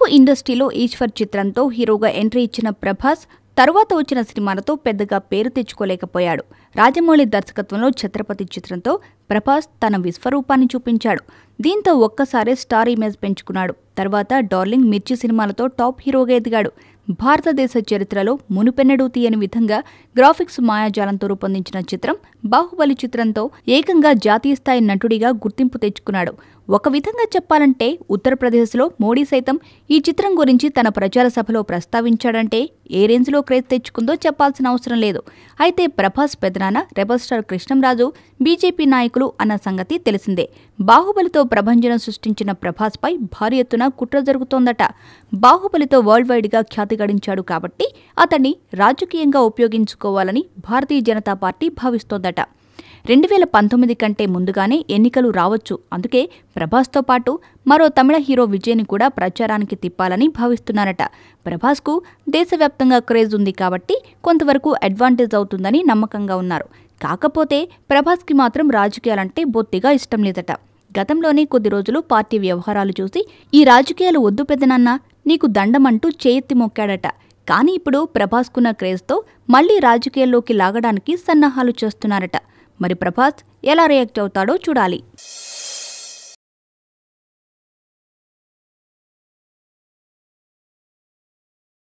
తెలుగు ఇండస్ట్రీలో ఈశ్వర్ చిత్రంతో హీరోగా ఎంట్రీ ఇచ్చిన ప్రభాస్ తరువాత వచ్చిన సినిమాలతో పెద్దగా పేరు తెచ్చుకోలేకపోయాడు. రాజమౌళి దర్శకత్వంలో ఛత్రపతి చిత్రంతో ప్రభాస్ తన విశ్వరూపాన్ని చూపించాడు. దీంతో ఒక్కసారే స్టార్ ఇమేజ్ పెంచుకున్నాడు. తర్వాత డార్లింగ్, మిర్చి సినిమాలతో టాప్ హీరోగా ఎదిగాడు. భారతదేశ చరిత్రలో మునుపెన్నడూ తీయని విధంగా గ్రాఫిక్స్ మాయాజాలంతో రూపొందించిన చిత్రం బాహుబలి చిత్రంతో ఏకంగా జాతీయ స్థాయి నటుడిగా గుర్తింపు తెచ్చుకున్నాడు. ఒక విధంగా చెప్పాలంటే ఉత్తరప్రదేశ్లో మోడీ సైతం ఈ చిత్రం గురించి తన ప్రచార సభలో ప్రస్తావించాడంటే ఏ రేంజ్లో క్రేజ్ తెచ్చుకుందో చెప్పాల్సిన అవసరం లేదు. అయితే ప్రభాస్ పెదనాన్న రెబల్ స్టార్ కృష్ణంరాజు బీజేపీ నాయకులు అన్న సంగతి తెలిసిందే. బాహుబలితో ప్రభంజనం సృష్టించిన ప్రభాస్పై భారీ ఎత్తున కుట్ర జరుగుతోందట. బాహుబలితో వరల్డ్ వైడ్గా ఖ్యాతి గడించాడు కాబట్టి అతన్ని రాజకీయంగా ఉపయోగించుకోవాలని భారతీయ జనతా పార్టీ భావిస్తోందట. 2019 కంటే ముందుగానే ఎన్నికలు రావచ్చు. అందుకే ప్రభాస్తో పాటు మరో తమిళ హీరో విజయ్ని కూడా ప్రచారానికి తిప్పాలని భావిస్తున్నారట. ప్రభాస్కు దేశవ్యాప్తంగా క్రేజ్ ఉంది కాబట్టి కొంతవరకు అడ్వాంటేజ్ అవుతుందని నమ్మకంగా ఉన్నారు. కాకపోతే ప్రభాస్కి మాత్రం రాజకీయాలంటే బొత్తిగా ఇష్టం లేదట. గతంలోనే కొద్ది రోజులు పార్టీ వ్యవహారాలు చూసి ఈ రాజకీయాలు వద్దు పెద్దనన్నా, నీకు దండమంటూ చేయెత్తి మొక్కాడట. కానీ ఇప్పుడు ప్రభాస్కున్న క్రేజ్తో మళ్లీ రాజకీయాల్లోకి లాగడానికి సన్నాహాలు చేస్తున్నారట. మరి ప్రభాస్ ఎలా రియాక్ట్ అవుతాడో చూడాలి.